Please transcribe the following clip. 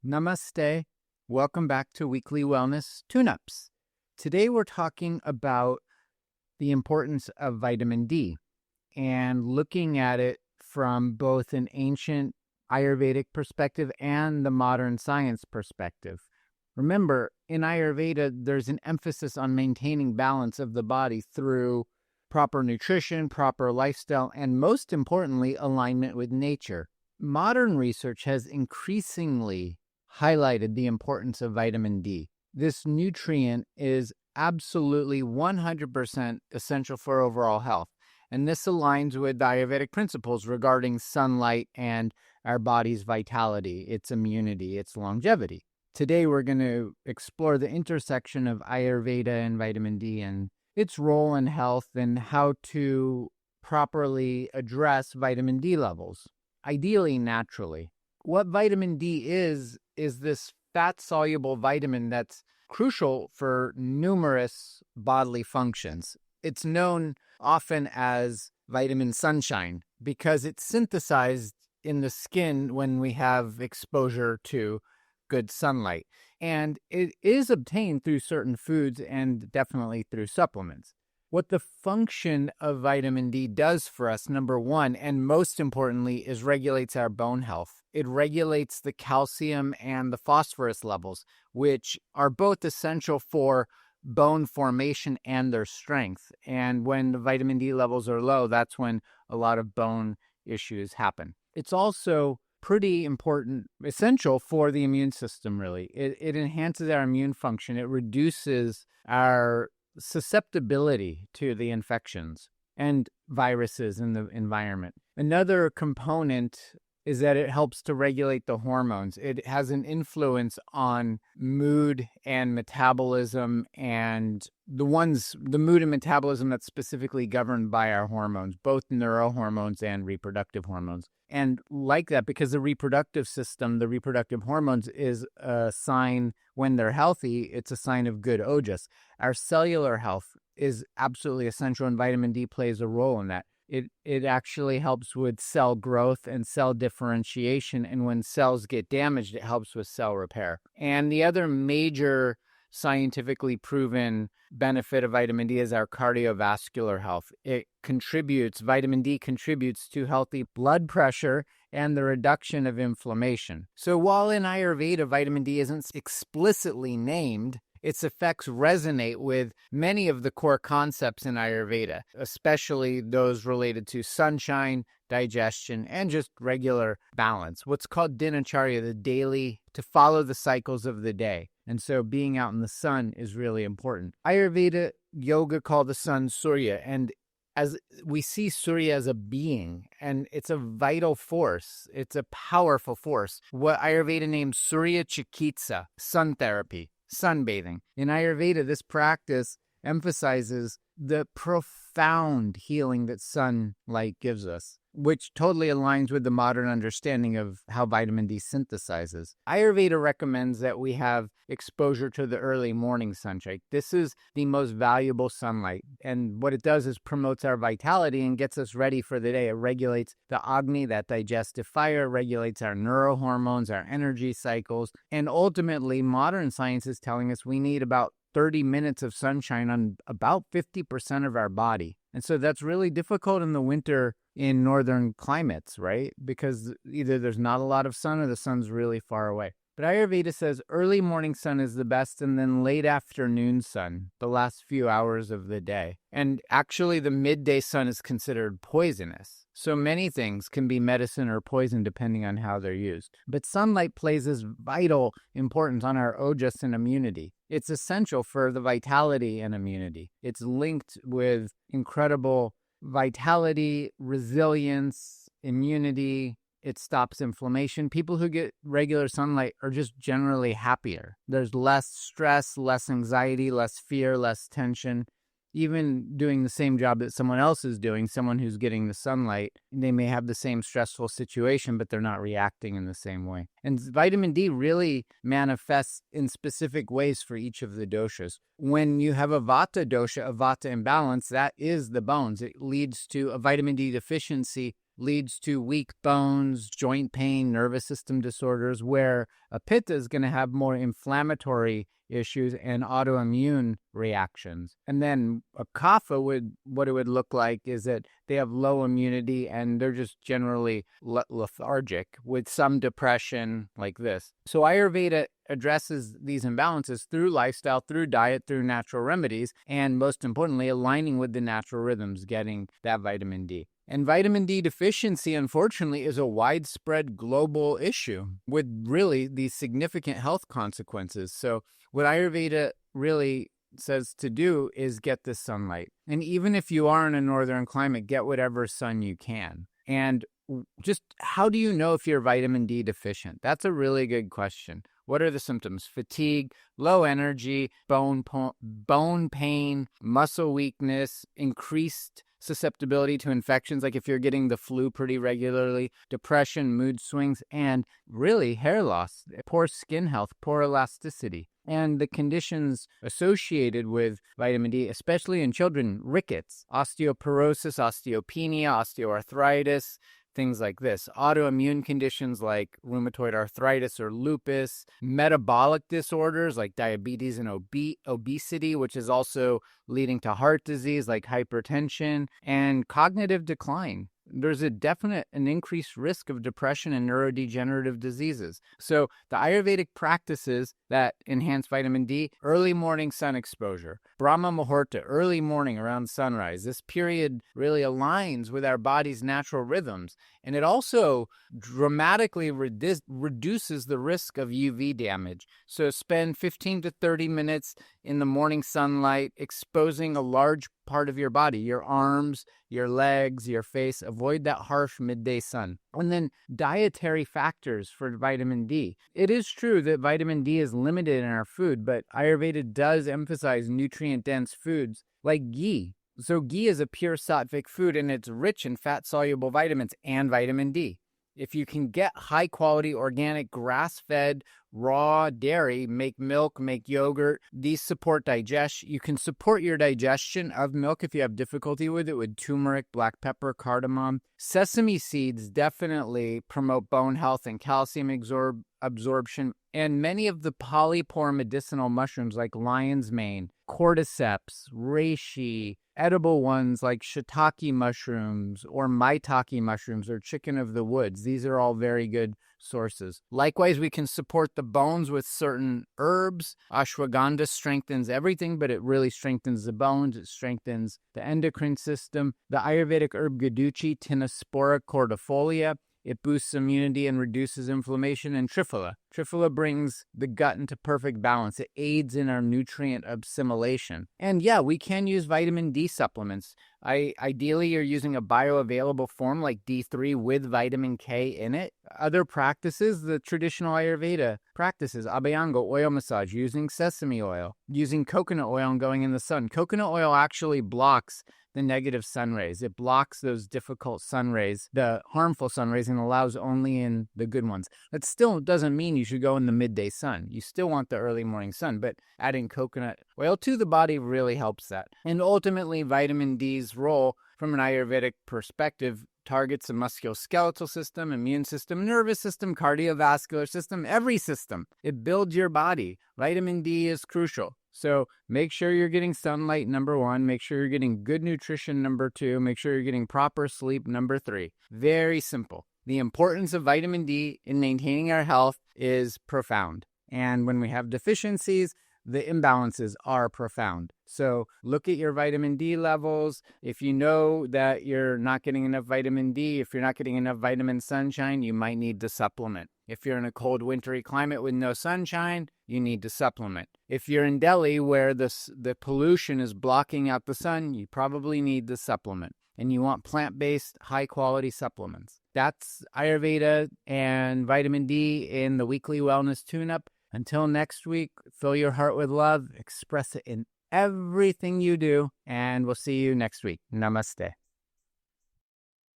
Namaste. Welcome back to Weekly Wellness Tuneups. Today we're talking about the importance of vitamin D and looking at it from both an ancient Ayurvedic perspective and the modern science perspective. Remember, in Ayurveda, there's an emphasis on maintaining balance of the body through proper nutrition, proper lifestyle, and most importantly, alignment with nature. Modern research has increasingly highlighted the importance of vitamin D. This nutrient is absolutely 100% essential for overall health. And this aligns with the Ayurvedic principles regarding sunlight and our body's vitality, its immunity, its longevity. Today, we're going to explore the intersection of Ayurveda and vitamin D and its role in health and how to properly address vitamin D levels, ideally naturally. What vitamin D is this fat-soluble vitamin that's crucial for numerous bodily functions. It's known often as vitamin sunshine because it's synthesized in the skin when we have exposure to good sunlight. And it is obtained through certain foods and definitely through supplements. What the function of vitamin D does for us, number one, and most importantly, is regulates our bone health. It regulates the calcium and the phosphorus levels, which are both essential for bone formation and their strength. And when the vitamin D levels are low, that's when a lot of bone issues happen. It's also pretty important, essential for the immune system, really. It enhances our immune function. It reduces our susceptibility to the infections and viruses in the environment. Another component is that it helps to regulate the hormones. It has an influence on mood and metabolism, and the mood and metabolism that's specifically governed by our hormones, both neurohormones and reproductive hormones. And like that, because the reproductive system, the reproductive hormones is a sign when they're healthy, it's a sign of good ojas. Our cellular health is absolutely essential, and vitamin D plays a role in that. It actually helps with cell growth and cell differentiation, and when cells get damaged, it helps with cell repair. And the other major scientifically proven benefit of vitamin D is our cardiovascular health. Vitamin D contributes to healthy blood pressure and the reduction of inflammation. So while in Ayurveda, vitamin D isn't explicitly named, its effects resonate with many of the core concepts in Ayurveda, especially those related to sunshine, digestion, and just regular balance. What's called dinacharya, to follow the cycles of the day. And so being out in the sun is really important. Ayurveda yoga called the sun Surya, and as we see Surya as a being, and it's a vital force. It's a powerful force. What Ayurveda names Surya Chikitsa, sun therapy. Sunbathing. In Ayurveda, this practice emphasizes the profound healing that sunlight gives us, which totally aligns with the modern understanding of how vitamin D synthesizes. Ayurveda recommends that we have exposure to the early morning sunshine. This is the most valuable sunlight, and what it does is promotes our vitality and gets us ready for the day. It regulates the Agni, that digestive fire, regulates our neurohormones, our energy cycles, and ultimately modern science is telling us we need about 30 minutes of sunshine on about 50% of our body. And so that's really difficult in the winter in northern climates, right? Because either there's not a lot of sun or the sun's really far away. But Ayurveda says early morning sun is the best, and then late afternoon sun, the last few hours of the day. And actually the midday sun is considered poisonous. So many things can be medicine or poison depending on how they're used. But sunlight plays this vital importance on our ojas and immunity. It's essential for the vitality and immunity. It's linked with incredible vitality, resilience, immunity. It stops inflammation. People who get regular sunlight are just generally happier. There's less stress, less anxiety, less fear, less tension. Even doing the same job that someone else is doing, someone who's getting the sunlight, they may have the same stressful situation, but they're not reacting in the same way. And vitamin D really manifests in specific ways for each of the doshas. When you have a vata dosha, a vata imbalance, that is the bones. It leads to a vitamin D deficiency, leads to weak bones, joint pain, nervous system disorders, where a Pitta is going to have more inflammatory issues and autoimmune reactions. And then a Kapha what it would look like is that they have low immunity and they're just generally lethargic with some depression like this. So Ayurveda addresses these imbalances through lifestyle, through diet, through natural remedies, and most importantly, aligning with the natural rhythms, getting that vitamin D. And vitamin D deficiency, unfortunately, is a widespread global issue with really these significant health consequences. So what Ayurveda really says to do is get the sunlight. And even if you are in a northern climate, get whatever sun you can. And just how do you know if you're vitamin D deficient? That's a really good question. What are the symptoms? Fatigue, low energy, bone pain, muscle weakness, increased susceptibility to infections, like if you're getting the flu pretty regularly, depression, mood swings, and really hair loss, poor skin health, poor elasticity. And the conditions associated with vitamin D, especially in children, rickets, osteoporosis, osteopenia, osteoarthritis, things like this. Autoimmune conditions like rheumatoid arthritis or lupus, metabolic disorders like diabetes and obesity, which is also leading to heart disease like hypertension, and cognitive decline. There's an increased risk of depression and neurodegenerative diseases. So the Ayurvedic practices that enhance vitamin D, early morning sun exposure, Brahma Muhurta, early morning around sunrise. This period really aligns with our body's natural rhythms. And it also dramatically reduces the risk of UV damage. So spend 15 to 30 minutes in the morning sunlight, exposing a large part of your body, your arms, your legs, your face. Avoid that harsh midday sun. And then dietary factors for vitamin D. It is true that vitamin D is limited in our food, but Ayurveda does emphasize nutrient-dense foods like ghee. So ghee is a pure sattvic food, and it's rich in fat-soluble vitamins and vitamin D. If you can get high-quality, organic, grass-fed, raw dairy, make milk, make yogurt, these support digestion. You can support your digestion of milk if you have difficulty with it with turmeric, black pepper, cardamom. Sesame seeds definitely promote bone health and calcium absorption. And many of the polypore medicinal mushrooms like lion's mane, cordyceps, reishi, edible ones like shiitake mushrooms or maitake mushrooms or chicken of the woods. These are all very good sources. Likewise, we can support the bones with certain herbs. Ashwagandha strengthens everything, but it really strengthens the bones. It strengthens the endocrine system. The Ayurvedic herb Guduchi, Tinospora cordifolia, it boosts immunity and reduces inflammation. And Triphala. Triphala brings the gut into perfect balance. It aids in our nutrient assimilation. And yeah, we can use vitamin D supplements. Ideally, you're using a bioavailable form like D3 with vitamin K in it. Other practices, the traditional Ayurveda practices, Abhyanga, oil massage, using sesame oil, using coconut oil and going in the sun. Coconut oil actually blocks the negative sun rays. It blocks those difficult sun rays, the harmful sun rays, and allows only in the good ones. That still doesn't mean you should go in the midday sun. You still want the early morning sun, but adding coconut oil to the body really helps that. And ultimately, vitamin D's role from an Ayurvedic perspective targets the musculoskeletal system, immune system, nervous system, cardiovascular system, every system. It builds your body. Vitamin D is crucial. So make sure you're getting sunlight, number one. Make sure you're getting good nutrition, number two. Make sure you're getting proper sleep, number three. Very simple. The importance of vitamin D in maintaining our health is profound. And when we have deficiencies, the imbalances are profound. So look at your vitamin D levels. If you know that you're not getting enough vitamin D, if you're not getting enough vitamin sunshine, you might need to supplement. If you're in a cold, wintry climate with no sunshine, you need to supplement. If you're in Delhi where the pollution is blocking out the sun, you probably need to supplement. And you want plant-based, high-quality supplements. That's Ayurveda and vitamin D in the Weekly Wellness Tune-Up. Until next week, fill your heart with love, express it in everything you do, and we'll see you next week. Namaste.